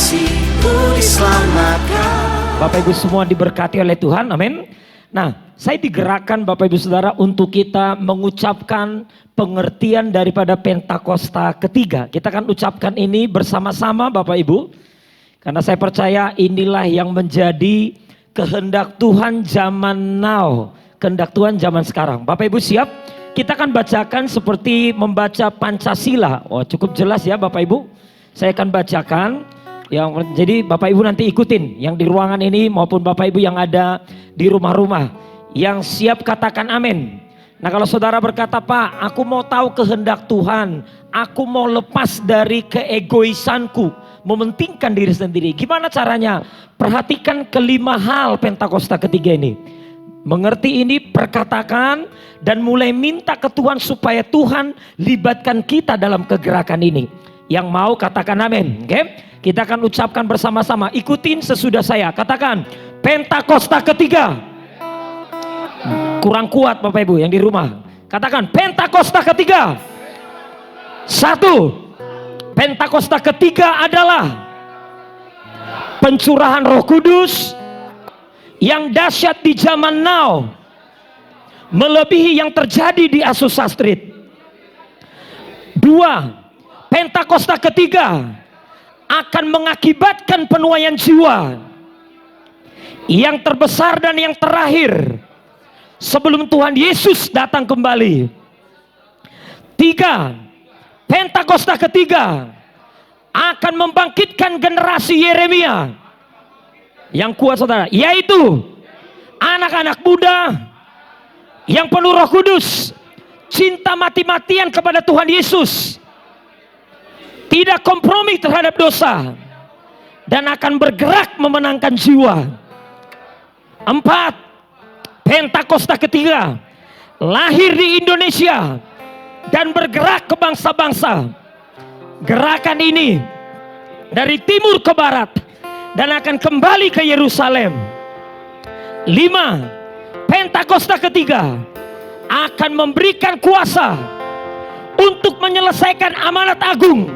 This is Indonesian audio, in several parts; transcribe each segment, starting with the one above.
kekasihku diselamatkan. Bapak Ibu semua diberkati oleh Tuhan, amin. Nah, saya digerakkan Bapak Ibu Saudara untuk kita mengucapkan pengertian daripada Pentakosta ketiga. Kita akan ucapkan ini bersama-sama Bapak Ibu. Karena saya percaya inilah yang menjadi kehendak Tuhan zaman now. Kehendak Tuhan zaman sekarang. Bapak Ibu siap? Kita akan bacakan seperti membaca Pancasila. Oh, cukup jelas ya Bapak Ibu. Saya akan bacakan. Jadi Bapak Ibu nanti ikutin. Yang di ruangan ini maupun Bapak Ibu yang ada di rumah-rumah. Yang siap katakan amin. Nah kalau saudara berkata, Pak, aku mau tahu kehendak Tuhan. Aku mau lepas dari keegoisanku. Mementingkan diri sendiri. Gimana caranya? Perhatikan kelima hal Pentakosta ketiga ini. Mengerti ini, perkatakan dan mulai minta ke Tuhan supaya Tuhan libatkan kita dalam kegerakan ini. Yang mau katakan amin. Oke? Kita akan ucapkan bersama-sama. Ikutin sesudah saya. Katakan Pentakosta ketiga. Kurang kuat Bapak Ibu yang di rumah. Katakan Pentakosta ketiga. 1. Pentakosta ketiga adalah pencurahan Roh Kudus yang dahsyat di zaman now, melebihi yang terjadi di Azusa Street. 2. Pentakosta ketiga akan mengakibatkan penuaian jiwa yang terbesar dan yang terakhir sebelum Tuhan Yesus datang kembali. 3. Pentakosta ketiga akan membangkitkan generasi Yeremia yang kuat saudara, yaitu anak-anak muda yang penuh Roh Kudus, cinta mati-matian kepada Tuhan Yesus, tidak kompromi terhadap dosa, dan akan bergerak memenangkan jiwa. 4. Pentakosta ketiga lahir di Indonesia dan bergerak ke bangsa-bangsa. Gerakan ini dari timur ke barat dan akan kembali ke Yerusalem. 5. Pentakosta ketiga akan memberikan kuasa untuk menyelesaikan amanat agung.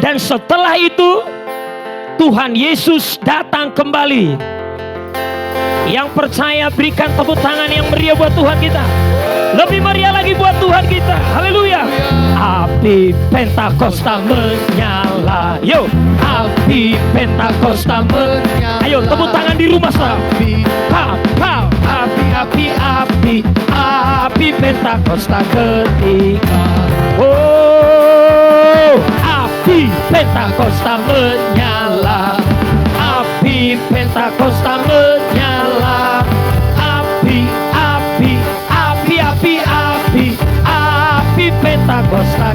Dan setelah itu Tuhan Yesus datang kembali. Yang percaya berikan tepuk tangan yang meriah buat Tuhan kita. Lebih meriah lagi buat Tuhan kita. Haleluya. Api Pentakosta menyala. Yo, api Pentakosta menyala. Ayo tepuk tangan di rumah saudara. Api Pentakosta ketiga. Oh, api Pentakosta menyala. Api Pentakosta menyala. Api Pentakosta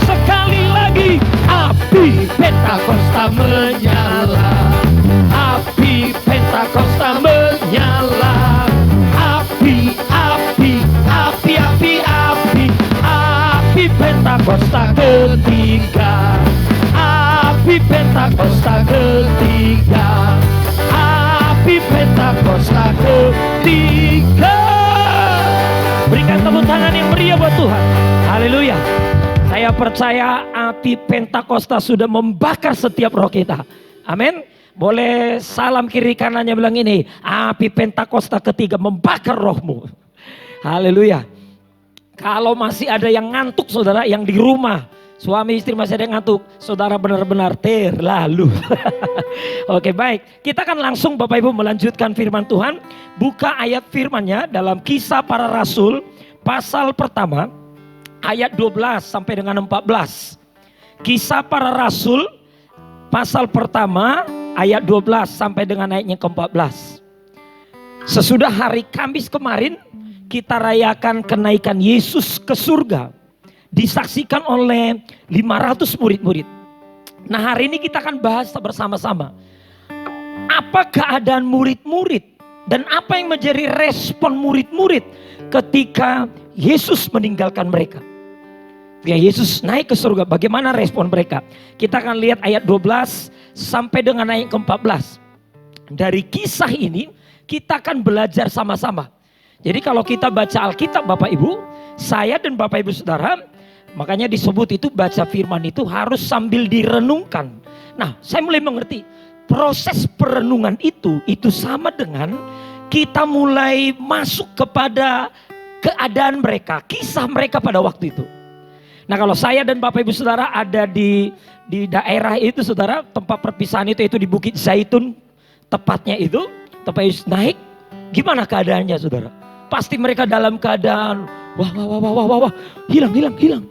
sekali lagi. Api Pentakosta menyala. Api Pentakosta menyala. Api Pentakosta ketiga. Api Pentakosta ketiga. Api Pentakosta ketiga. Berikan tepuk tangan yang meriah buat Tuhan. Haleluya. Saya percaya api Pentakosta sudah membakar setiap roh kita. Amin. Boleh salam kiri kanannya bilang ini. Api Pentakosta ketiga membakar rohmu. Haleluya. Kalau masih ada yang ngantuk saudara, yang di rumah, suami istri masih ada yang ngantuk, saudara benar-benar terlalu. Oke baik, kita akan langsung Bapak Ibu melanjutkan firman Tuhan. Buka ayat firmannya dalam Kisah Para Rasul pasal pertama ayat 12 sampai dengan 14. Kisah Para Rasul pasal pertama ayat 12 sampai dengan ayatnya ke-14. Sesudah hari Kamis kemarin kita rayakan kenaikan Yesus ke surga. Disaksikan oleh 500 murid-murid. Nah hari ini kita akan bahas bersama-sama. Apa keadaan murid-murid dan apa yang menjadi respon murid-murid ketika Yesus meninggalkan mereka. Ya Yesus naik ke surga, bagaimana respon mereka? Kita akan lihat ayat 12 sampai dengan ayat ke-14. Dari kisah ini kita akan belajar sama-sama. Jadi kalau kita baca Alkitab Bapak Ibu, saya dan Bapak Ibu Saudara Makanya disebut itu baca firman itu harus sambil direnungkan. Nah, saya mulai mengerti proses perenungan itu sama dengan kita mulai masuk kepada keadaan mereka, kisah mereka pada waktu itu. Nah, kalau saya dan Bapak Ibu Saudara ada di daerah itu Saudara, tempat perpisahan itu yaitu di Bukit Zaitun, tepatnya itu, tempat Yesus naik, gimana keadaannya Saudara? Pasti mereka dalam keadaan wah, hilang.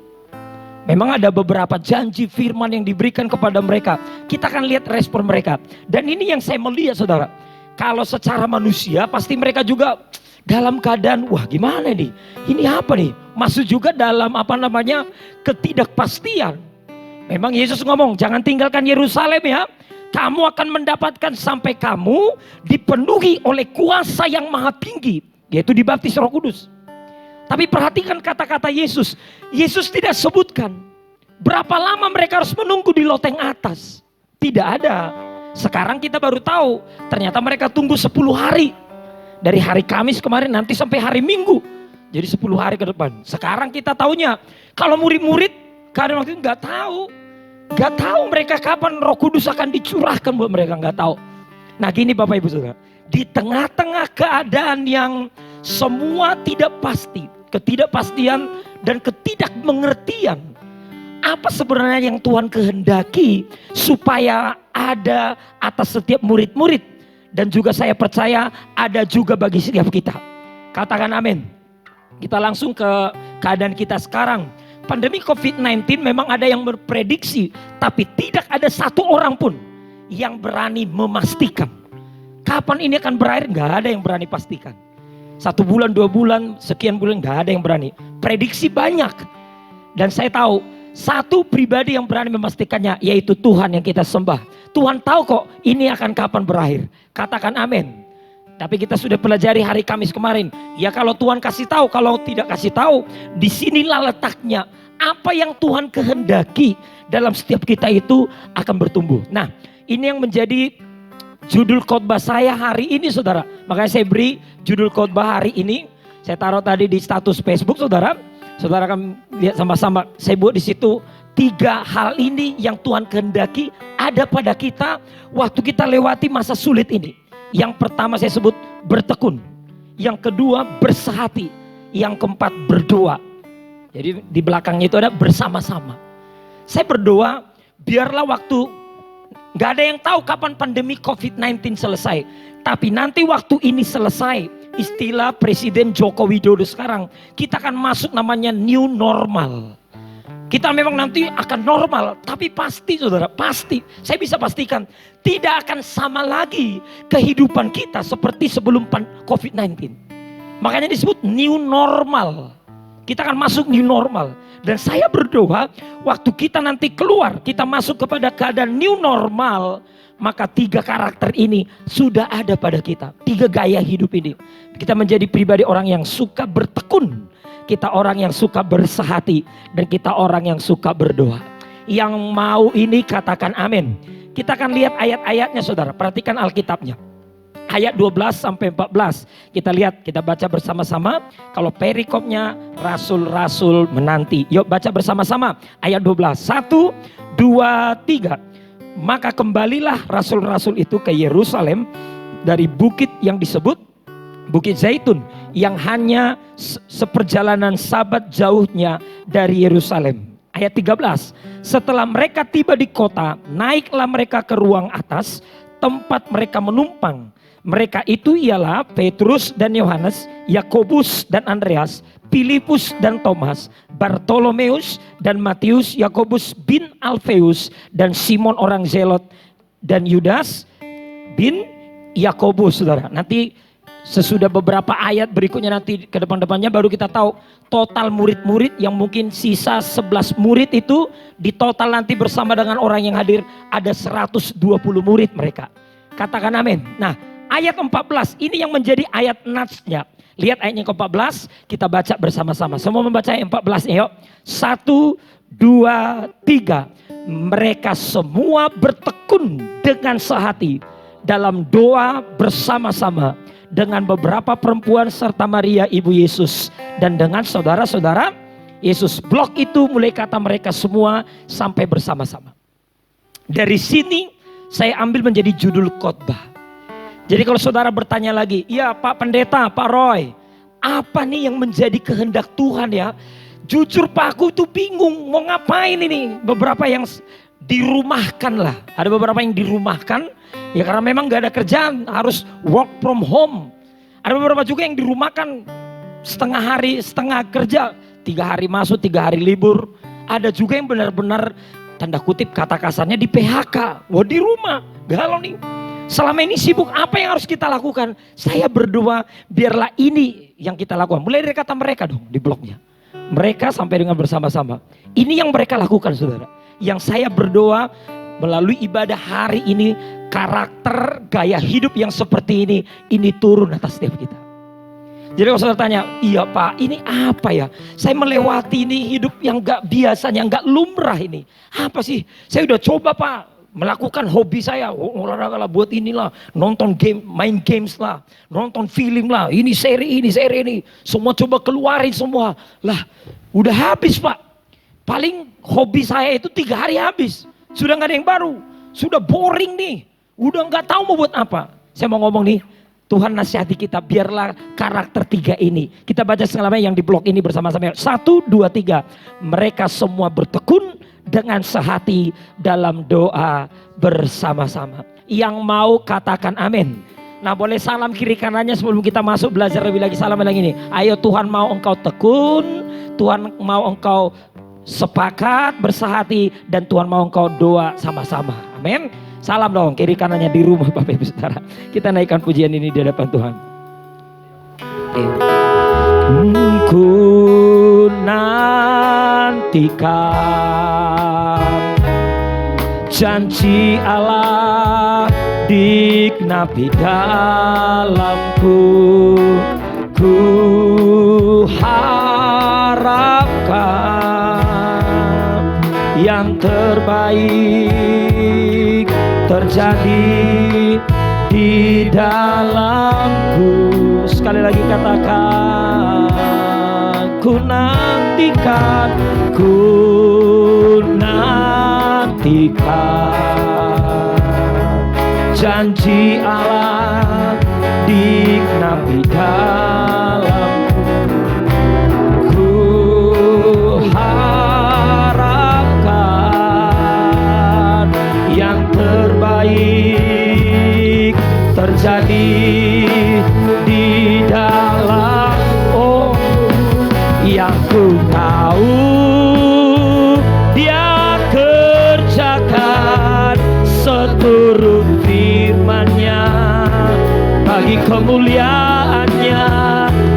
Memang ada beberapa janji firman yang diberikan kepada mereka. Kita akan lihat respon mereka. Dan ini yang saya melihat Saudara. Kalau secara manusia pasti mereka juga dalam keadaan wah gimana nih? Ini apa nih? Masuk juga dalam ketidakpastian. Memang Yesus ngomong jangan tinggalkan Yerusalem ya. Kamu akan mendapatkan sampai kamu dipenuhi oleh kuasa yang maha tinggi. Yaitu dibaptis Roh Kudus. Tapi perhatikan kata-kata Yesus. Yesus tidak sebutkan berapa lama mereka harus menunggu di loteng atas. Tidak ada. Sekarang kita baru tahu. Ternyata mereka tunggu 10 hari. Dari hari Kamis kemarin nanti sampai hari Minggu. Jadi 10 hari ke depan. Sekarang kita taunya. Kalau murid-murid kadang waktu itu gak tahu. Gak tahu mereka kapan Roh Kudus akan dicurahkan buat mereka. Gak tahu. Nah gini Bapak Ibu Saudara. Di tengah-tengah keadaan yang semua tidak pasti. Ketidakpastian dan ketidakmengertian. Apa sebenarnya yang Tuhan kehendaki supaya ada atas setiap murid-murid. Dan juga saya percaya ada juga bagi setiap kita. Katakan amin. Kita langsung ke keadaan kita sekarang. Pandemi COVID-19 memang ada yang berprediksi. Tapi tidak ada satu orang pun yang berani memastikan. Kapan ini akan berakhir? Gak ada yang berani pastikan. 1 bulan, 2 bulan, sekian bulan gak ada yang berani. Prediksi banyak. Dan saya tahu satu pribadi yang berani memastikannya yaitu Tuhan yang kita sembah. Tuhan tahu kok ini akan kapan berakhir. Katakan amin. Tapi kita sudah pelajari hari Kamis kemarin. Ya kalau Tuhan kasih tahu, kalau tidak kasih tahu, disinilah letaknya. Apa yang Tuhan kehendaki dalam setiap kita itu akan bertumbuh. Nah ini yang menjadi judul khotbah saya hari ini Saudara. Makanya saya beri judul khotbah hari ini. Saya taruh tadi di status Facebook Saudara. Saudara akan lihat sama-sama. Saya buat di situ 3 hal ini yang Tuhan kehendaki ada pada kita waktu kita lewati masa sulit ini. Yang pertama saya sebut bertekun. Yang kedua bersehati. Yang keempat berdoa. Jadi di belakangnya itu ada bersama-sama. Saya berdoa biarlah waktu gak ada yang tahu kapan pandemi COVID-19 selesai. Tapi nanti waktu ini selesai, istilah Presiden Joko Widodo sekarang, kita akan masuk namanya new normal. Kita memang nanti akan normal, tapi pasti Saudara, pasti. Saya bisa pastikan, tidak akan sama lagi kehidupan kita seperti sebelum COVID-19. Makanya disebut new normal. Kita akan masuk new normal. Dan saya berdoa waktu kita nanti keluar, kita masuk kepada keadaan new normal, maka 3 karakter ini sudah ada pada kita. 3 gaya hidup ini. Kita menjadi pribadi orang yang suka bertekun. Kita orang yang suka bersehati. Dan kita orang yang suka berdoa. Yang mau ini katakan amin. Kita akan lihat ayat-ayatnya Saudara. Perhatikan Alkitabnya. Ayat 12 sampai 14. Kita lihat, kita baca bersama-sama. Kalau perikopnya rasul-rasul menanti. Yuk baca bersama-sama. Ayat 12. 1, 2, 3. Maka kembalilah rasul-rasul itu ke Yerusalem dari bukit yang disebut Bukit Zaitun. Yang hanya seperjalanan sabat jauhnya dari Yerusalem. Ayat 13. Setelah mereka tiba di kota, naiklah mereka ke ruang atas, tempat mereka menumpang. Mereka itu ialah Petrus dan Yohanes, Yakobus dan Andreas, Filipus dan Thomas, Bartolomeus dan Matius, Yakobus bin Alfeus dan Simon orang Zelot dan Yudas bin Yakobus Saudara. Nanti sesudah beberapa ayat berikutnya nanti ke depan-depannya baru kita tahu total murid-murid yang mungkin sisa 11 murid itu di total nanti bersama dengan orang yang hadir ada 120 murid mereka. Katakan amin. Nah, ayat 14 ini yang menjadi ayat natsnya. Lihat ayatnya ke-14, kita baca bersama-sama. Semua membaca ayat 14 yuk. 1, 2, 3. Mereka semua bertekun dengan sehati dalam doa bersama-sama dengan beberapa perempuan serta Maria ibu Yesus dan dengan saudara-saudara Yesus blok itu mulai kata mereka semua sampai bersama-sama. Dari sini saya ambil menjadi judul khotbah. Jadi kalau saudara bertanya lagi, ya Pak Pendeta, Pak Roy, apa nih yang menjadi kehendak Tuhan ya? Jujur Pak, aku tuh bingung mau ngapain ini. Beberapa yang dirumahkan lah. Ada beberapa yang dirumahkan ya karena memang gak ada kerjaan, harus work from home. Ada beberapa juga yang dirumahkan setengah hari, setengah kerja. 3 hari masuk, 3 hari libur. Ada juga yang benar-benar tanda kutip kata kasarnya di PHK. Wah di rumah, galau nih. Selama ini sibuk, apa yang harus kita lakukan? Saya berdoa biarlah ini yang kita lakukan. Mulai dari kata mereka dong di blognya. Mereka sampai dengan bersama-sama. Ini yang mereka lakukan saudara. Yang saya berdoa melalui ibadah hari ini, karakter gaya hidup yang seperti ini turun atas setiap kita. Jadi kalau saudara tanya, iya Pak ini apa ya? Saya melewati ini hidup yang gak biasanya, gak lumrah ini. Apa sih? Saya udah coba Pak. Melakukan hobi saya, olahraga lah, buat inilah, nonton game, main games lah, nonton film lah, ini seri ini, semua coba keluarin semua. Lah, udah habis Pak. Paling hobi saya itu 3 hari habis. Sudah gak ada yang baru, sudah boring nih, udah gak tahu mau buat apa. Saya mau ngomong nih, Tuhan nasihati kita, biarlah karakter 3 ini. Kita baca selamanya yang di blog ini bersama-sama. 1, 2, 3. Mereka semua bertekun dengan sehati dalam doa bersama-sama. Yang mau katakan amin. Nah boleh salam kiri kanannya sebelum kita masuk belajar lebih lagi. Salam lagi nih. Ayo Tuhan mau engkau tekun. Tuhan mau engkau sepakat bersehati. Dan Tuhan mau engkau doa sama-sama. Amin. Salam dong kiri kanannya di rumah Bapak Ibu Saudara. Kita naikkan pujian ini di hadapan Tuhan. Ku nantikan janji Allah dikenapi dalamku. Ku harapkan yang terbaik terjadi di dalamku. Sekali lagi katakan, ku nantikan janji Allah dikenapi dalamku. Ku harapkan yang terbaik terjadi di dalam yang ku tahu Dia kerjakan seturut firman-Nya bagi kemuliaan-Nya.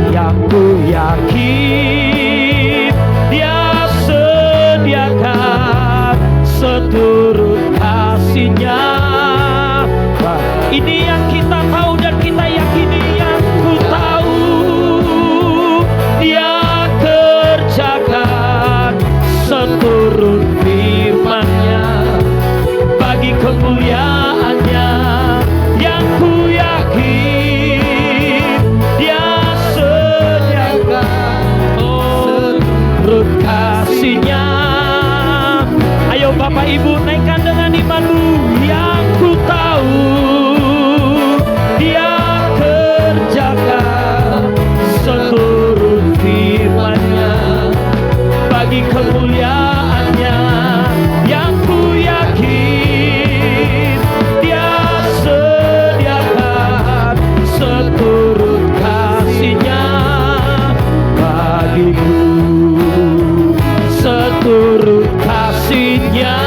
Yang ku yakin Dia sediakan seturut kasih-Nya. Ini yang kita tahu dan kita yakini. Yang ku tahu Dia kerjakan seturut firman-Nya bagi kemuliaan-Nya. Yang ku yakin Dia sediakan seturut kasih-Nya. Ayo Bapak Ibu naikkan dengan imanmu. Yang ku tahu Dia kerjakan seturut firman-Nya bagi kemuliaan-Nya. Yang ku yakin Dia sediakan seturut kasih-Nya bagiku, seturut kasih-Nya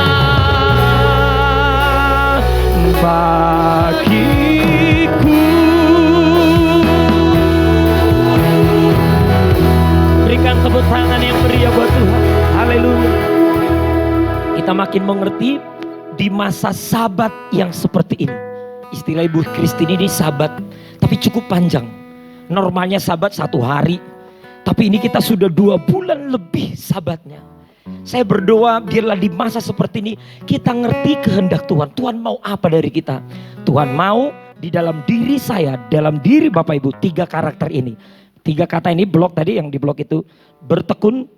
bagiku. Berikan tepuk tangan yang meriah buat Tuhan. Haleluya. Kita makin mengerti di masa Sabat yang seperti ini. Istilah Ibu Christine ini Sabat, tapi cukup panjang. Normalnya Sabat 1 hari, tapi ini kita sudah 2 bulan lebih Sabatnya. Saya berdoa biarlah di masa seperti ini kita ngerti kehendak Tuhan. Tuhan mau apa dari kita? Tuhan mau di dalam diri saya, dalam diri Bapak Ibu, 3 karakter ini. 3 kata ini blok tadi yang di blok itu. Bertekun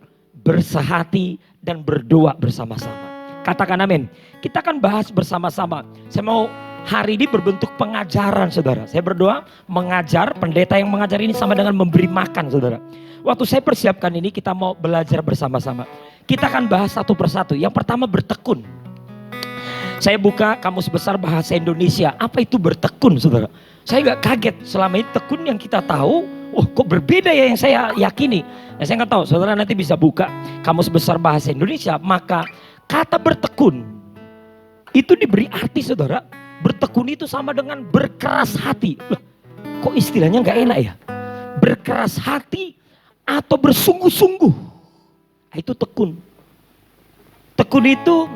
bersehati, dan berdoa bersama-sama. Katakan amin. Kita akan bahas bersama-sama. Saya mau hari ini berbentuk pengajaran, saudara. Saya berdoa mengajar, pendeta yang mengajar ini sama dengan memberi makan, saudara. Waktu saya persiapkan ini, kita mau belajar bersama-sama. Kita akan bahas satu persatu. Yang pertama, bertekun. Saya buka Kamus Besar Bahasa Indonesia. Apa itu bertekun, saudara? Saya gak kaget. Selama ini tekun yang kita tahu, kok berbeda ya yang saya yakini. Nah, saya nggak tahu, saudara nanti bisa buka Kamus Besar Bahasa Indonesia. Maka kata bertekun itu diberi arti, saudara. Bertekun itu sama dengan berkeras hati. Loh, kok istilahnya nggak enak ya? Berkeras hati atau bersungguh-sungguh. Nah, itu tekun. Tekun itu,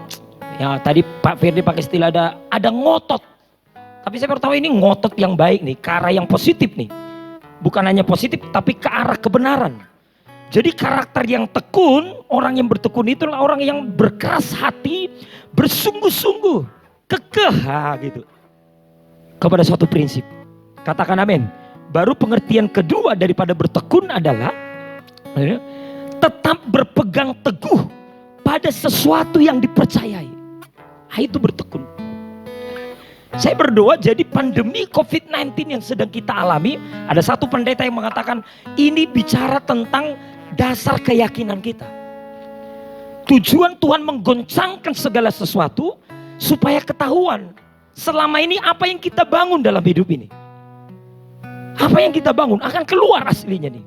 ya tadi Pak Firdi pakai istilah ada ngotot. Tapi saya baru tahu ini ngotot yang baik nih, ke arah yang positif nih. Bukan hanya positif, tapi ke arah kebenaran. Jadi karakter yang tekun, orang yang bertekun itulah orang yang berkeras hati, bersungguh-sungguh, kekeh gitu. Kepada suatu prinsip. Katakan amin. Baru pengertian kedua daripada bertekun adalah tetap berpegang teguh pada sesuatu yang dipercayai. Itu bertekun. Saya berdoa jadi pandemi COVID-19 yang sedang kita alami, ada satu pendeta yang mengatakan ini bicara tentang dasar keyakinan kita. Tujuan Tuhan menggoncangkan segala sesuatu supaya ketahuan selama ini apa yang kita bangun dalam hidup ini. Apa yang kita bangun akan keluar aslinya nih.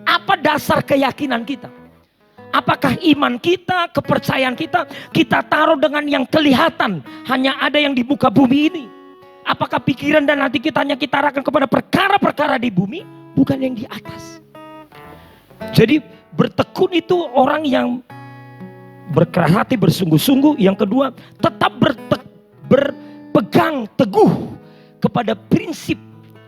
Apa dasar keyakinan kita? Apakah iman kita, kepercayaan kita, kita taruh dengan yang kelihatan, hanya ada yang di muka bumi ini? Apakah pikiran dan hati kita hanya kita arahkan kepada perkara-perkara di bumi, bukan yang di atas? Jadi bertekun itu orang yang berkeras hati, bersungguh-sungguh. Yang kedua, tetap berpegang teguh kepada prinsip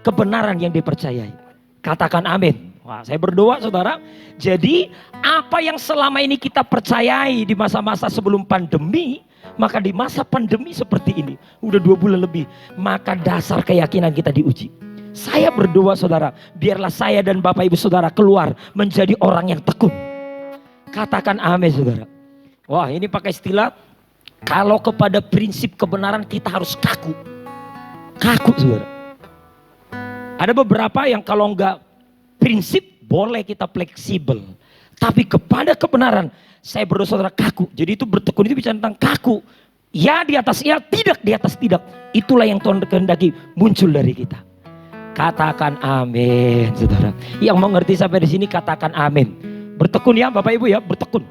kebenaran yang dipercayai. Katakan amin. Wah, saya berdoa, saudara. Jadi apa yang selama ini kita percayai di masa-masa sebelum pandemi, maka di masa pandemi seperti ini, udah 2 bulan lebih, maka dasar keyakinan kita diuji. Saya berdoa, saudara, biarlah saya dan Bapak Ibu saudara keluar menjadi orang yang tekun. Katakan amin, saudara. Wah, ini pakai istilah, kalau kepada prinsip kebenaran kita harus kaku. Kaku, saudara. Ada beberapa yang kalau enggak prinsip boleh kita fleksibel. Tapi kepada kebenaran saya berdoa, saudara, kaku. Jadi itu bertekun itu bicara tentang kaku. Ya di atas ya, tidak di atas tidak. Itulah yang Tuhan kehendaki muncul dari kita. Katakan amin, saudara. Yang mau ngerti sampai di sini katakan amin. Bertekun ya Bapak Ibu ya, bertekun.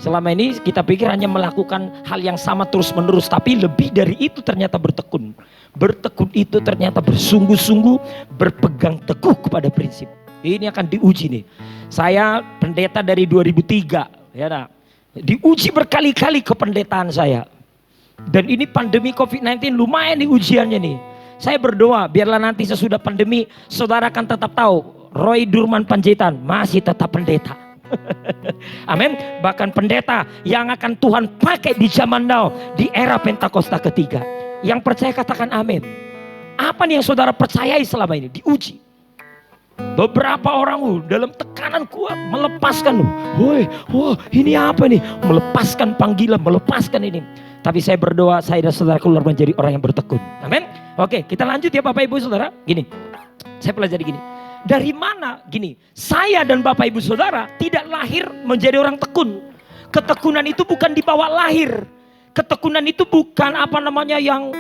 Selama ini kita pikir hanya melakukan hal yang sama terus menerus, tapi lebih dari itu ternyata bertekun. Bertekun itu ternyata bersungguh-sungguh, berpegang teguh kepada prinsip. Ini akan diuji nih. Saya pendeta dari 2003, ya nah. Diuji berkali-kali kependetaan saya. Dan ini pandemi COVID-19 lumayan nih ujiannya nih. Saya berdoa biarlah nanti sesudah pandemi saudara akan tetap tahu Roy Durman Panjaitan masih tetap pendeta. Amin. Bahkan pendeta yang akan Tuhan pakai di zaman now, di era Pentakosta ketiga. Yang percaya katakan amin. Apa nih yang saudara percayai selama ini? Diuji. Beberapa orang dalam tekanan kuat melepaskan. Wah ini apa nih? Melepaskan panggilan, melepaskan ini. Tapi saya berdoa saya dan saudara keluar menjadi orang yang bertekun. Amin. Oke, kita lanjut ya Bapak Ibu Saudara. Gini, saya pelajari gini. Dari mana? Gini, saya dan Bapak Ibu Saudara tidak lahir menjadi orang tekun. Ketekunan itu bukan dibawa lahir. Ketekunan itu bukan yang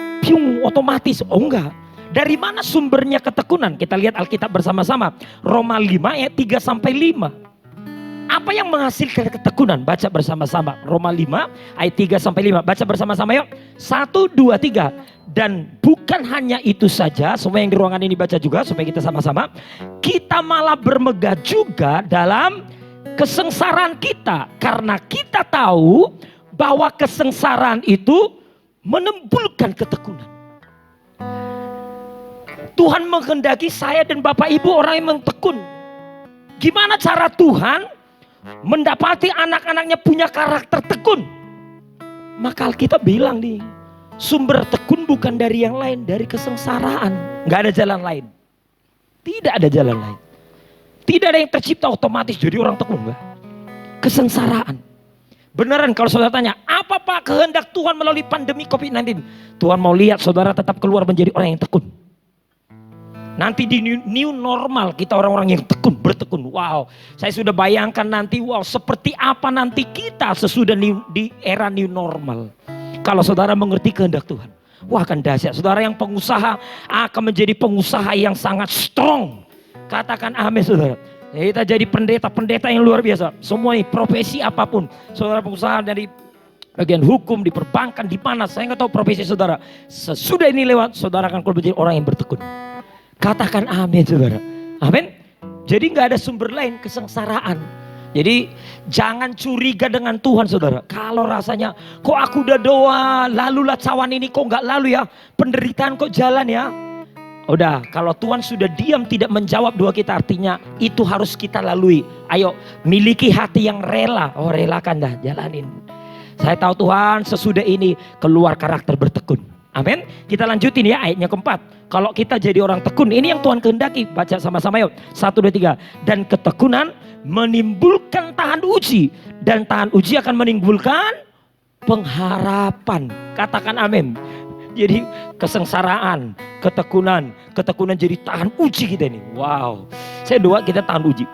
otomatis. Oh enggak. Dari mana sumbernya ketekunan? Kita lihat Alkitab bersama-sama. Roma 5 ayat 3-5. Apa yang menghasilkan ketekunan? Baca bersama-sama. Roma 5 ayat 3-5. Baca bersama-sama yuk. 1, 2, 3. Dan bukan hanya itu saja. Semua yang di ruangan ini baca juga supaya kita sama-sama. Kita malah bermegah juga dalam kesengsaraan kita. Karena kita tahu bahwa kesengsaraan itu menimbulkan ketekunan. Tuhan menghendaki saya dan Bapak Ibu orang yang tekun. Gimana cara Tuhan mendapati anak-anaknya punya karakter tekun? Maka Alkitab bilang nih, sumber tekun bukan dari yang lain, dari kesengsaraan. Gak ada jalan lain. Tidak ada jalan lain. Tidak ada yang tercipta otomatis jadi orang tekun. Enggak. kesengsaraan. Beneran kalau saudara tanya, apa Pak kehendak Tuhan melalui pandemi COVID-19? Tuhan mau lihat saudara tetap keluar menjadi orang yang tekun. Nanti di new normal kita orang-orang yang tekun, bertekun. Wow, saya sudah bayangkan nanti, wow, seperti apa nanti kita sesudah di era new normal. Kalau saudara mengerti kehendak Tuhan, wah akan dahsyat. Saudara yang pengusaha akan menjadi pengusaha yang sangat strong. Katakan amin saudara. Kita jadi pendeta-pendeta yang luar biasa. Semua ini profesi apapun. Saudara pengusaha dari bagian hukum, di perbankan, di mana. Saya nggak tahu profesi saudara. Sesudah ini lewat, saudara akan keluar menjadi orang yang bertekun. Katakan amin saudara. Amin. Jadi nggak ada sumber lain kesengsaraan. Jadi jangan curiga dengan Tuhan saudara. Kalau rasanya kok aku udah doa, lalulah cawan ini kok nggak lalu ya. Penderitaan kok jalan ya. Udah, kalau Tuhan sudah diam tidak menjawab doa kita, artinya itu harus kita lalui. Ayo, miliki hati yang rela. Oh, relakan dah, jalanin. Saya tahu Tuhan sesudah ini keluar karakter bertekun. Amin. Kita lanjutin ya ayatnya keempat. Kalau kita jadi orang tekun, ini yang Tuhan kehendaki. Baca sama-sama yuk. 1, 2, 3. Dan ketekunan menimbulkan tahan uji. Dan tahan uji akan menimbulkan pengharapan. Katakan amin. Jadi kesengsaraan, ketekunan jadi tahan uji kita ini. Wow, saya doa kita tahan uji.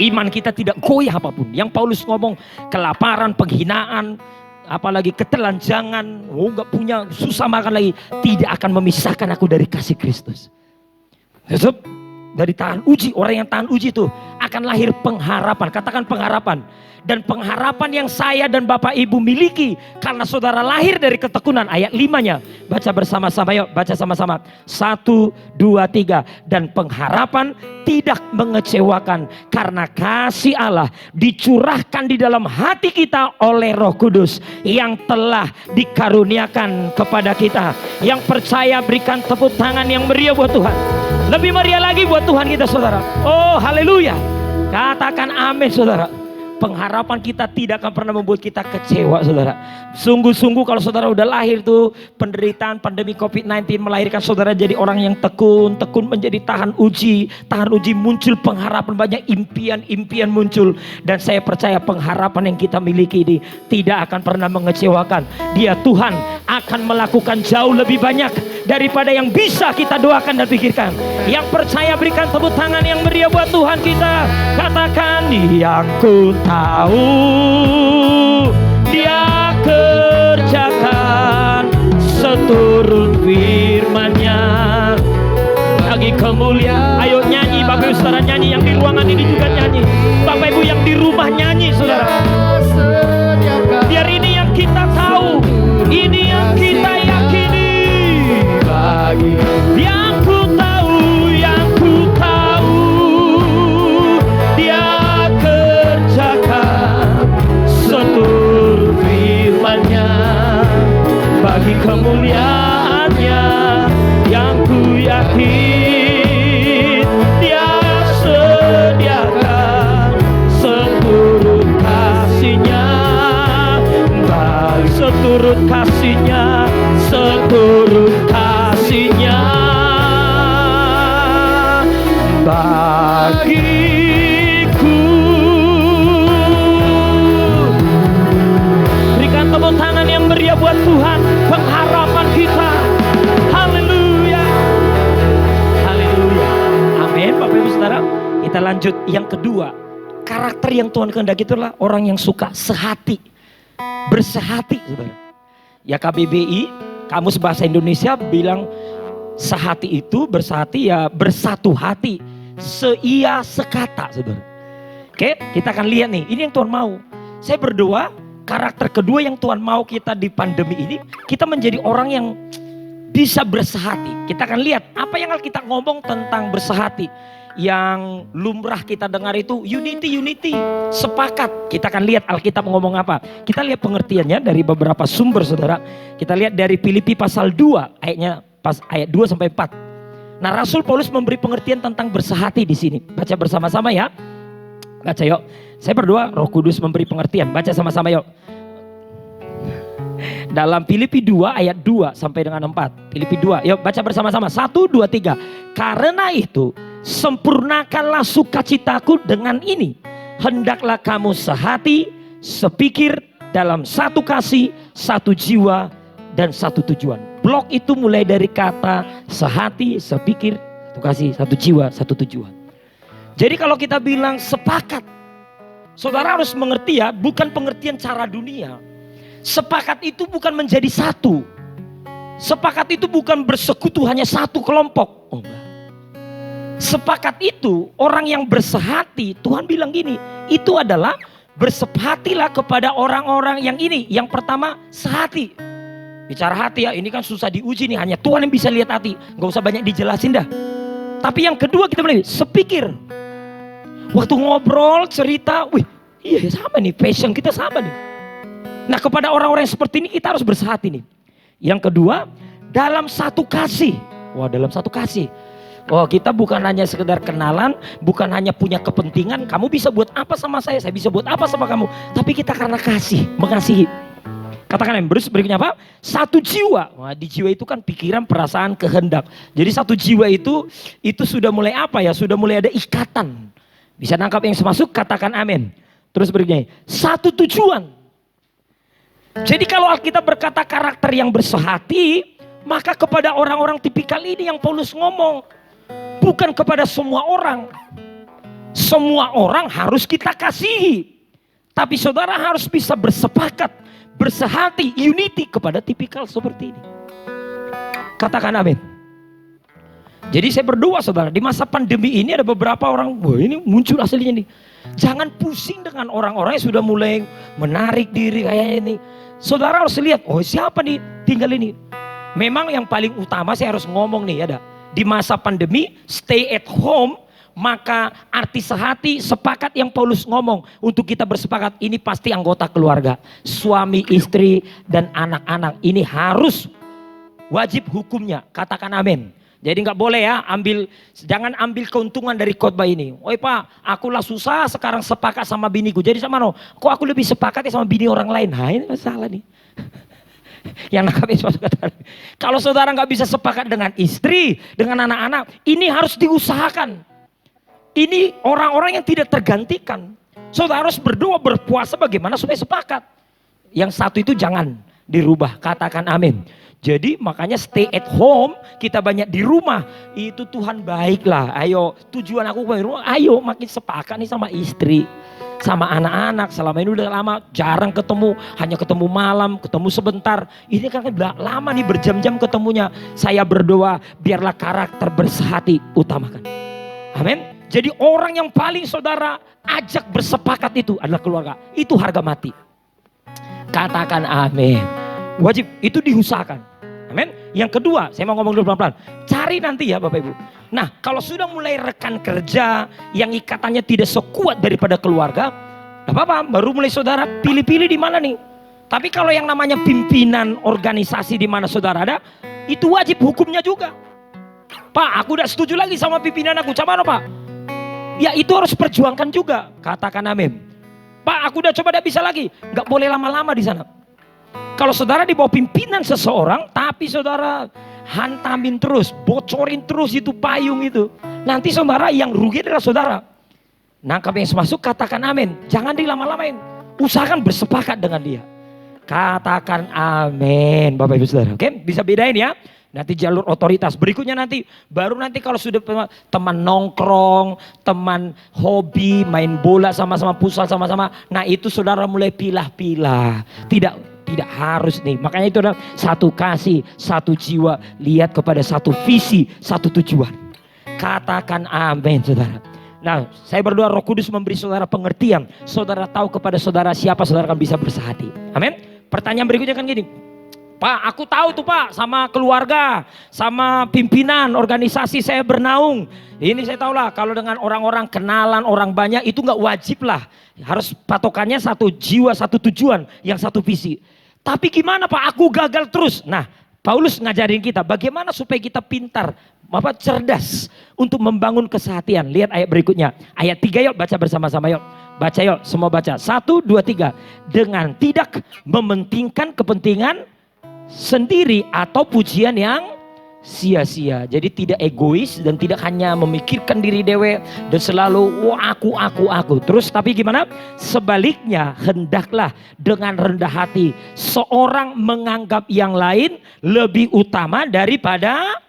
Iman kita tidak goyah apapun. Yang Paulus ngomong kelaparan, penghinaan, apalagi ketelanjangan, gak punya, susah makan lagi, tidak akan memisahkan aku dari kasih Kristus. Sebab dari tahan uji, orang yang tahan uji itu akan lahir pengharapan. Katakan pengharapan. Dan pengharapan yang saya dan Bapak Ibu miliki karena saudara lahir dari ketekunan. Ayat 5-nya. Baca bersama-sama yuk. Baca sama-sama. 1, 2, 3. Dan pengharapan tidak mengecewakan. Karena kasih Allah dicurahkan di dalam hati kita oleh Roh Kudus. Yang telah dikaruniakan kepada kita. Yang percaya berikan tepuk tangan yang meriah buat Tuhan. Lebih meriah lagi buat Tuhan kita saudara. Oh haleluya. Katakan amin saudara. Pengharapan kita tidak akan pernah membuat kita kecewa saudara. Sungguh-sungguh kalau saudara udah lahir tuh penderitaan pandemi COVID-19 melahirkan saudara jadi orang yang tekun menjadi tahan uji muncul pengharapan, banyak impian muncul. Dan saya percaya pengharapan yang kita miliki ini tidak akan pernah mengecewakan. Dia Tuhan akan melakukan jauh lebih banyak daripada yang bisa kita doakan dan pikirkan. Yang percaya berikan tepuk tangan yang meriah buat Tuhan kita. Katakan yang ku tahu Dia kerjakan seturut firman-Nya bagi kemuliaan. Ayo nyanyi Bapak Ibu saudara, nyanyi yang di ruangan ini juga nyanyi. Bapak Ibu yang di rumah nyanyi saudara. Biar ini yang kita tahu, ini yang kita yakini. Yang ku tahu Dia kerjakan seturut firman-Nya bagi kemuliaan-Nya. Yang ku yakin Dia sediakan seturut kasih-Nya, bagi seturut kasih-Nya, seturut kasih-Nya bagiku. Berikan tepuk tangan yang meriah buat Tuhan, pengharapan kita. Haleluya, haleluya, amin. Bapak Ibu saudara, kita lanjut yang kedua. Karakter yang Tuhan kehendaki itulah orang yang suka sehati, bersehati saudara. Ya KBBI, Kamus Bahasa Indonesia bilang sehati itu bersehati ya bersatu hati, seia sekata saudara. Oke, kita akan lihat nih, ini yang Tuhan mau. Saya berdoa karakter kedua yang Tuhan mau kita di pandemi ini, kita menjadi orang yang bisa bersehati. Kita akan lihat apa yang kita ngomong tentang bersehati. Yang lumrah kita dengar itu unity, sepakat. Kita akan lihat Alkitab ngomong apa. Kita lihat pengertiannya dari beberapa sumber saudara. Kita lihat dari Filipi pasal 2 ayat 2 sampai 4. Nah, Rasul Paulus memberi pengertian tentang bersehati di sini. Baca bersama-sama ya. Baca yuk. Saya berdoa Roh Kudus memberi pengertian. Baca sama-sama yuk. Dalam Filipi 2 ayat 2 sampai dengan 4. Filipi 2. Yuk baca bersama-sama. 1, 2, 3. Karena itu sempurnakanlah sukacitaku dengan ini. hendaklah kamu sehati, sepikir, dalam satu kasih, satu jiwa, dan satu tujuan. Blok itu mulai dari kata sehati, sepikir, satu kasih, satu jiwa, satu tujuan. Jadi kalau kita bilang sepakat, saudara harus mengerti ya, bukan pengertian cara dunia. Sepakat itu bukan menjadi satu. Sepakat itu bukan bersekutu hanya satu kelompok. Oh, enggak. Sepakat itu orang yang bersehati, Tuhan bilang gini, itu adalah bersepahatilah kepada orang-orang yang ini. Yang pertama sehati. Bicara hati ya, ini kan susah diuji nih, hanya Tuhan yang bisa lihat hati. Gak usah banyak dijelasin dah. Tapi yang kedua kita bilang sepikir. Waktu ngobrol, cerita, wih iya sama nih, passion kita sama nih. Nah kepada orang-orang yang seperti ini kita harus bersehati nih. Yang kedua, dalam satu kasih. Wah dalam satu kasih. Oh kita bukan hanya sekedar kenalan, bukan hanya punya kepentingan, kamu bisa buat apa sama saya bisa buat apa sama kamu. Tapi kita karena kasih, mengasihi. Katakan yang berikutnya apa? Satu jiwa. Wah, di jiwa itu kan pikiran, perasaan, kehendak. Jadi satu jiwa itu sudah mulai apa ya? Sudah mulai ada ikatan. Bisa nangkap yang semasuk, katakan amin. Terus berikutnya, satu tujuan. Jadi kalau Alkitab berkata karakter yang bersehati, maka kepada orang-orang tipikal ini yang Paulus ngomong. Bukan kepada semua orang. Semua orang harus kita kasihi. Tapi saudara harus bisa bersepakat, bersehati, unity kepada tipikal seperti ini. Katakan amin. Jadi saya berdoa saudara, di masa pandemi ini ada beberapa orang, wah ini muncul aslinya nih. Jangan pusing dengan orang-orang yang sudah mulai menarik diri kayak ini. Saudara harus lihat, oh siapa nih tinggal ini. Memang yang paling utama saya harus ngomong nih ada. Di masa pandemi, stay at home, maka arti sehati, sepakat yang Paulus ngomong. Untuk kita bersepakat, ini pasti anggota keluarga. Suami, istri, dan anak-anak. Ini harus wajib hukumnya. Katakan amin. Jadi nggak boleh ya, jangan ambil keuntungan dari khotbah ini. Oi Pak, akulah susah sekarang sepakat sama biniku. Jadi sama no, kok aku lebih sepakat ya sama bini orang lain? Nah ini masalah nih. Yang nakapin kalau saudara nggak bisa sepakat dengan istri, dengan anak-anak, ini harus diusahakan. Ini orang-orang yang tidak tergantikan. Saudara harus berdoa, berpuasa bagaimana supaya sepakat. Yang satu itu jangan dirubah. Katakan amin. Jadi makanya stay at home, kita banyak di rumah. Itu Tuhan baiklah. Ayo tujuan aku di rumah, ayo makin sepakat nih sama istri. Sama anak-anak, selama ini udah lama jarang ketemu, hanya ketemu malam, ketemu sebentar. Ini kan lama nih berjam-jam ketemunya. Saya berdoa biarlah karakter bersehati utamakan. Amin. Jadi orang yang paling saudara ajak bersepakat itu adalah keluarga. Itu harga mati. Katakan amin. Wajib, itu diusahakan. Amin. Yang kedua, saya mau ngomong dulu pelan-pelan. Cari nanti ya Bapak Ibu. Nah kalau sudah mulai rekan kerja yang ikatannya tidak sekuat daripada keluarga, gak apa-apa, baru mulai saudara pilih-pilih di mana nih. Tapi kalau yang namanya pimpinan organisasi di mana saudara ada, itu wajib hukumnya juga. Pak, aku udah setuju lagi sama pimpinan aku, sama Pak. Ya itu harus perjuangkan juga. Katakan amin. Pak, aku udah coba, tidak bisa lagi. Gak boleh lama-lama di sana. Kalau saudara di bawah pimpinan seseorang, tapi saudara hantamin terus, bocorin terus itu payung itu. Nanti saudara yang rugi adalah saudara. Nangkap yang semasuk, katakan amin. Jangan dilama-lamain. Usahakan bersepakat dengan dia. Katakan amin Bapak Ibu Saudara. Oke, bisa bedain ya. Nanti jalur otoritas. Berikutnya nanti, baru nanti kalau sudah teman nongkrong, teman hobi, main bola sama-sama, futsal sama-sama. Nah itu saudara mulai pilah-pilah. Tidak harus nih. Makanya itu adalah satu kasih, satu jiwa. Lihat kepada satu visi, satu tujuan. Katakan amin saudara. Nah saya berdoa Roh Kudus memberi saudara pengertian. Saudara tahu kepada saudara siapa saudara akan bisa bersehati. Amin. Pertanyaan berikutnya kan gini. Pak, aku tahu tuh Pak, sama keluarga, sama pimpinan organisasi saya bernaung. Ini saya tahu lah, kalau dengan orang-orang kenalan, orang banyak itu nggak wajib lah. Harus patokannya satu jiwa, satu tujuan, yang satu visi. Tapi gimana Pak, aku gagal terus. Nah, Paulus ngajarin kita bagaimana supaya kita pintar, cerdas untuk membangun kesehatian. Lihat ayat berikutnya, ayat 3 yuk, baca bersama-sama yuk. Baca yuk, semua baca. 1, 2, 3. Dengan tidak mementingkan kepentingan sendiri atau pujian yang sia-sia. Jadi tidak egois dan tidak hanya memikirkan diri dewe dan selalu wah aku. Terus tapi gimana? Sebaliknya hendaklah dengan rendah hati seorang menganggap yang lain lebih utama daripada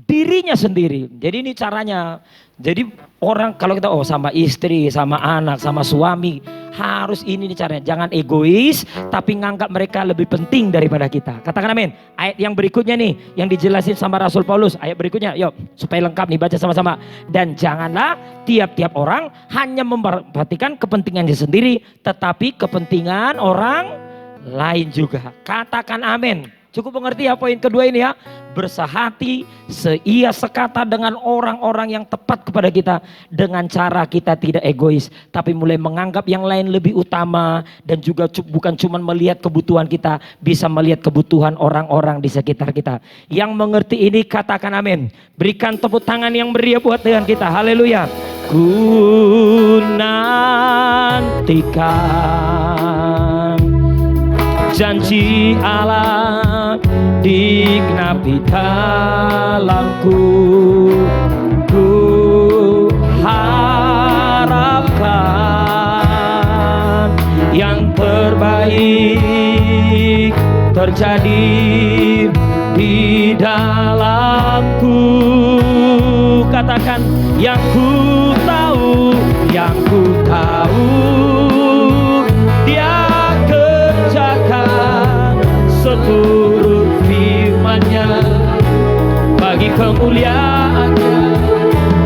dirinya sendiri. Jadi ini caranya. Jadi orang kalau kita sama istri, sama anak, sama suami harus ini nih caranya. Jangan egois tapi nganggap mereka lebih penting daripada kita. Katakan amin. Ayat yang berikutnya nih yang dijelasin sama Rasul Paulus. Ayat berikutnya yuk supaya lengkap nih baca sama-sama. Dan janganlah tiap-tiap orang hanya memperhatikan kepentingannya sendiri tetapi kepentingan orang lain juga. Katakan amin. Cukup mengerti ya poin kedua ini ya. Bersehati seia sekata dengan orang-orang yang tepat kepada kita. Dengan cara kita tidak egois. Tapi mulai menganggap yang lain lebih utama. Dan juga bukan cuma melihat kebutuhan kita. Bisa melihat kebutuhan orang-orang di sekitar kita. Yang mengerti ini katakan amin. Berikan tepuk tangan yang meriah buat Tuhan kita. Haleluya. Ku nantikan janji Allah digenapi dalamku. Ku harapkan yang terbaik terjadi di dalamku. Katakan yang ku tahu Dia kerjakan seluruh firman-Nya bagi kemuliaan-Nya.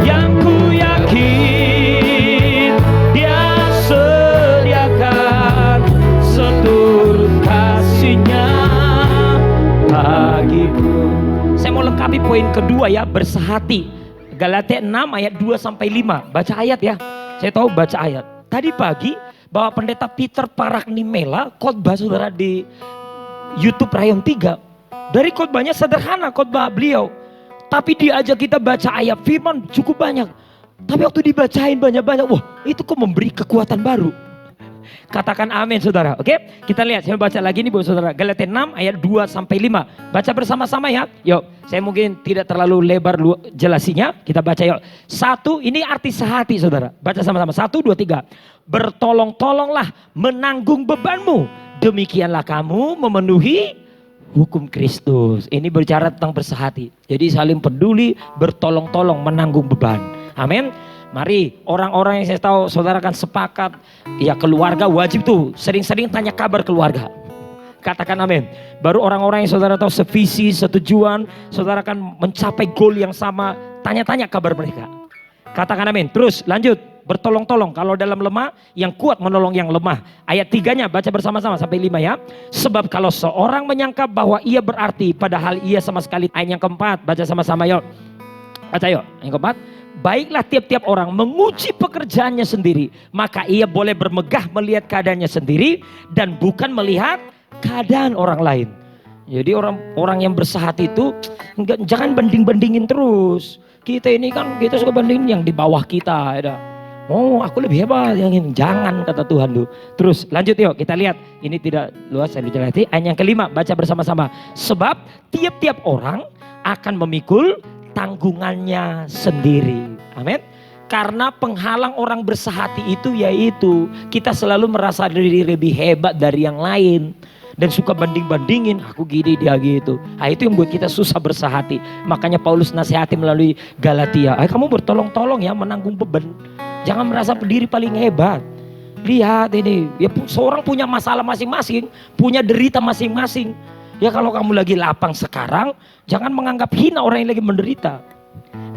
Yang ku yakin Dia sediakan seluruh kasih-Nya bagiku. Saya mau lengkapi poin kedua ya, bersehati. Galatia 6 ayat 2 sampai 5. Baca ayat ya. Saya tahu baca ayat. Tadi pagi bahwa pendeta Peter Paraknimela khotbah saudara di YouTube Rayon 3. Dari khotbahnya sederhana khotbah beliau. Tapi diajak kita baca ayat firman cukup banyak. Tapi waktu dibacain banyak-banyak, wah itu kok memberi kekuatan baru. Katakan amin saudara. Oke, kita lihat saya baca lagi nih buat saudara. Galatia 6 ayat 2 sampai 5. Baca bersama-sama ya. Yuk, saya mungkin tidak terlalu lebar jelasinya. Kita baca yuk. 1, ini arti sehati saudara. Baca sama-sama. 1, 2, 3. Bertolong-tolonglah menanggung bebanmu. Demikianlah kamu memenuhi hukum Kristus. Ini berbicara tentang bersehati. Jadi saling peduli, bertolong-tolong menanggung beban. Amin. Mari orang-orang yang saya tahu saudara kan sepakat. Ya keluarga wajib tuh sering-sering tanya kabar keluarga. Katakan amin. Baru orang-orang yang saudara tahu sevisi, setujuan. Saudara kan mencapai goal yang sama. Tanya-tanya kabar mereka. Katakan amin. Terus lanjut. Bertolong-tolong. Kalau dalam lemah yang kuat menolong yang lemah. Ayat 3-nya baca bersama-sama sampai 5 ya. Sebab kalau seorang menyangka bahwa ia berarti padahal ia sama sekali. Ayat yang keempat baca sama-sama yuk. Baca yuk. Yang keempat. Baiklah tiap-tiap orang menguji pekerjaannya sendiri. Maka ia boleh bermegah melihat keadaannya sendiri. Dan bukan melihat keadaan orang lain. Jadi orang yang bersehati itu jangan banding-bandingin terus. Kita ini kan kita suka bandingin yang di bawah kita. Ya. Oh aku lebih hebat. Yang ini jangan kata Tuhan tuh. Terus lanjut yuk kita lihat. Ini tidak luas saya dijelaskan. Ayat yang kelima baca bersama-sama. Sebab tiap-tiap orang akan memikul tanggungannya sendiri. Amin. Karena penghalang orang bersehati itu yaitu kita selalu merasa diri lebih hebat dari yang lain. Dan suka banding-bandingin, aku gini dia gitu. Nah, itu yang buat kita susah bersehati. Makanya Paulus nasihati melalui Galatia. Kamu bertolong-tolong ya menanggung beban. Jangan merasa diri paling hebat. Lihat ini, ya seorang punya masalah masing-masing, punya derita masing-masing. Ya kalau kamu lagi lapang sekarang, jangan menganggap hina orang yang lagi menderita.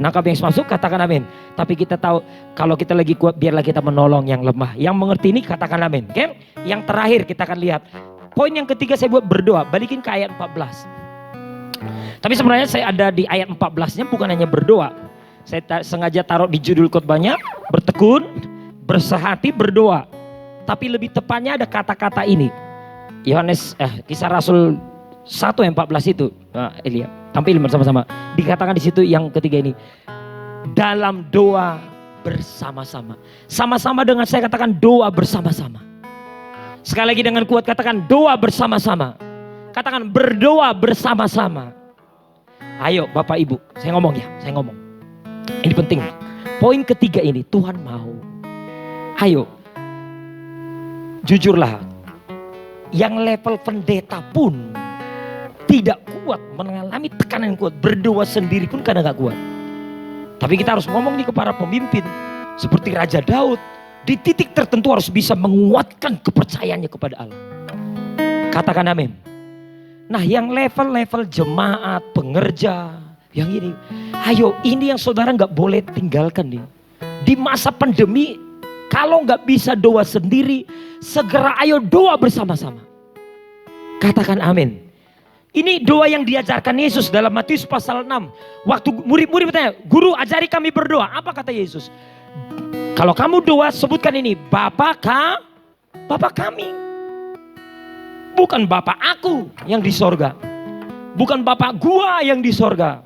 Nangkap yang masuk, katakan amin. Tapi kita tahu kalau kita lagi kuat, biarlah kita menolong yang lemah. Yang mengerti ini katakan amin. Oke? Yang terakhir kita akan lihat. Poin yang ketiga saya buat berdoa. Balikin ke ayat 14. Tapi sebenarnya saya ada di ayat 14-nya bukan hanya berdoa. Saya sengaja taruh di judul khotbahnya bertekun, bersehati, berdoa. Tapi lebih tepatnya ada kata-kata ini. Kisah Rasul 1 ayat 14 itu. Nah, Elia, tampil bersama-sama. Dikatakan di situ yang ketiga ini. Dalam doa bersama-sama. Sama-sama dengan saya katakan doa bersama-sama. Sekali lagi dengan kuat katakan doa bersama-sama. Katakan berdoa bersama-sama. Ayo Bapak Ibu, saya ngomong. Ini penting. Poin ketiga ini, Tuhan mau. Ayo, jujurlah, yang level pendeta pun tidak kuat, mengalami tekanan yang kuat, berdoa sendiri pun kadang gak kuat. Tapi kita harus ngomong nih kepada pemimpin, seperti Raja Daud, di titik tertentu harus bisa menguatkan kepercayaannya kepada Allah. Katakan amin. Nah, yang level-level jemaat, pengerja, yang ini, ayo, ini yang saudara gak boleh tinggalkan nih. Di masa pandemi, kalau gak bisa doa sendiri, segera ayo doa bersama-sama. Katakan amin. Ini doa yang diajarkan Yesus dalam Matius pasal 6. Waktu murid-murid bertanya, "Guru, ajari kami berdoa." Apa kata Yesus? Kalau kamu doa, sebutkan ini, Bapa kami. Bukan Bapa aku yang di sorga. Bukan Bapa gua yang di sorga.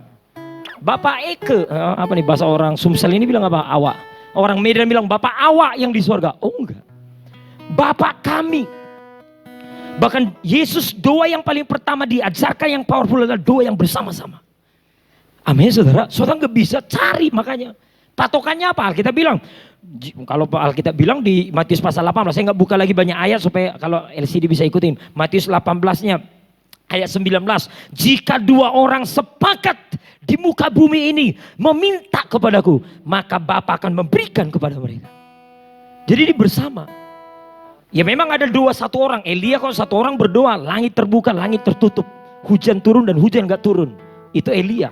Bapak Eke, apa nih bahasa orang Sumsel ini bilang apa? Awak. Orang Medan bilang Bapak awak yang di sorga. Oh enggak. Bapak kami. Bahkan Yesus doa yang paling pertama diajarkan yang powerful adalah doa yang bersama-sama. Amin saudara. Saudara nggak bisa cari makanya. Patokannya apa? Alkitab bilang. Kalau Alkitab bilang di Matius pasal 18. Saya nggak buka lagi banyak ayat supaya kalau LCD bisa ikutin. Matius 18-nya ayat 19. Jika dua orang sepakat di muka bumi ini meminta kepadaku, maka Bapa akan memberikan kepada mereka. Jadi ini bersama. Ya memang ada dua satu orang. Elia kalau satu orang berdoa, langit terbuka, langit tertutup. Hujan turun dan hujan gak turun. Itu Elia.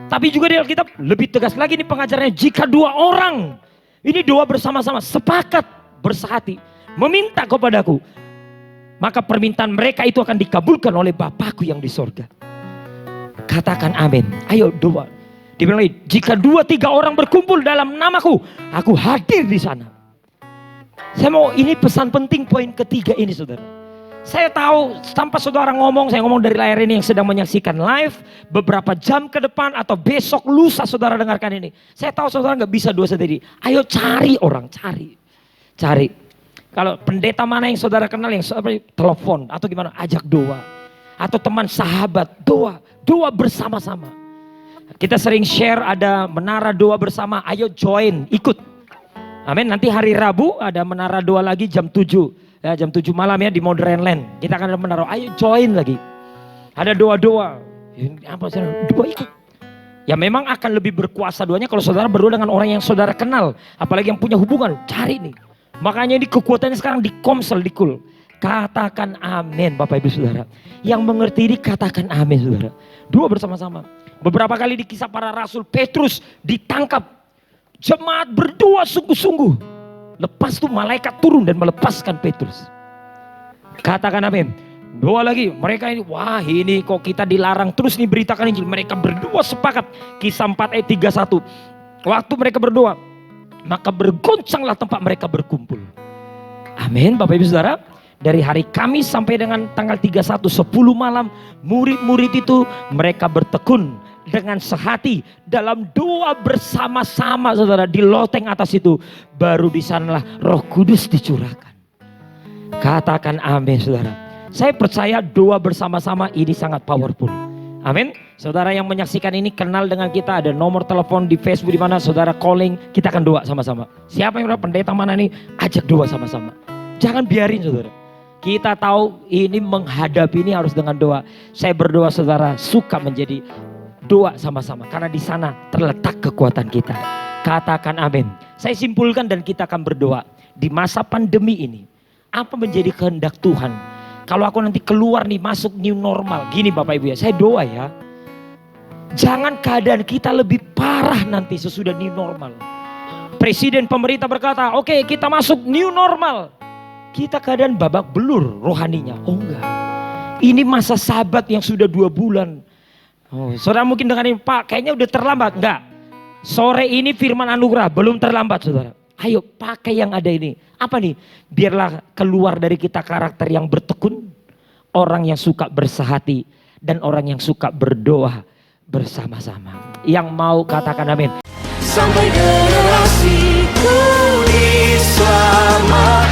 Tapi juga di Alkitab lebih tegas lagi nih pengajarannya. Jika dua orang, ini doa bersama-sama, sepakat bersehati, meminta kepadaku, maka permintaan mereka itu akan dikabulkan oleh Bapakku yang di sorga. Katakan amin. Ayo doa. Dibilang lagi, jika 2-3 orang berkumpul dalam namaku, aku hadir di sana. Saya mau, ini pesan penting poin ketiga ini saudara. Saya tahu tanpa saudara ngomong, saya ngomong dari layar ini yang sedang menyaksikan live. Beberapa jam ke depan atau besok lusa saudara dengarkan ini. Saya tahu saudara gak bisa doa sendiri. Ayo cari orang, cari. Kalau pendeta mana yang saudara kenal yang telepon atau gimana, ajak doa. Atau teman sahabat, doa bersama-sama. Kita sering share ada menara doa bersama, ayo join, ikut. Amin. Nanti hari Rabu ada menara doa lagi jam 7. Ya, jam 7 malam ya di Modern Land. Kita akan ada menara. Ayo join lagi. Ada doa-doa. Apa sih? Doa ikut. Ya memang akan lebih berkuasa doanya kalau saudara berdoa dengan orang yang saudara kenal. Apalagi yang punya hubungan. Cari nih. Makanya ini kekuatannya sekarang di Komsel, di Kul. Katakan amin Bapak Ibu Saudara. Yang mengerti ini katakan amin saudara. Doa bersama-sama. Beberapa kali di Kisah Para Rasul Petrus ditangkap. Jemaat berdoa sungguh-sungguh. Lepas itu malaikat turun dan melepaskan Petrus. Katakan amin. Doa lagi. Mereka ini, wah ini kok kita dilarang terus nih beritakan Injil. Mereka berdoa sepakat. Kisah 4 ayat 31. Waktu mereka berdoa, maka bergoncanglah tempat mereka berkumpul. Amin Bapak Ibu Saudara. Dari hari Kamis sampai dengan tanggal 31, 10 malam. Murid-murid itu mereka bertekun dengan sehati dalam doa bersama-sama saudara di loteng atas itu. Baru di sanalah Roh Kudus dicurahkan. Katakan amin saudara. Saya percaya doa bersama-sama ini sangat powerful. Amin. Saudara yang menyaksikan ini kenal dengan kita, ada nomor telepon di Facebook di mana saudara calling, kita akan doa sama-sama. Siapa yang udah pendeta mana nih, ajak doa sama-sama. Jangan biarin saudara. Kita tahu ini menghadapi ini harus dengan doa. Saya berdoa saudara suka menjadi doa sama-sama. Karena di sana terletak kekuatan kita. Katakan amin. Saya simpulkan dan kita akan berdoa. Di masa pandemi ini. Apa menjadi kehendak Tuhan? Kalau aku nanti keluar nih masuk new normal. Gini Bapak Ibu ya. Saya doa ya. Jangan keadaan kita lebih parah nanti sesudah new normal. Presiden pemerintah berkata oke, kita masuk new normal. Kita keadaan babak belur rohaninya. Oh enggak. Ini masa sabat yang sudah 2 bulan. Oh, saudara mungkin dengerin, Pak kayaknya udah terlambat. Enggak. Sore ini firman anugerah belum terlambat saudara. Ayo pakai yang ada ini. Apa nih? Biarlah keluar dari kita karakter yang bertekun. Orang yang suka bersehati. Dan orang yang suka berdoa bersama-sama. Yang mau katakan amin. Sampai generasiku diselamatkan.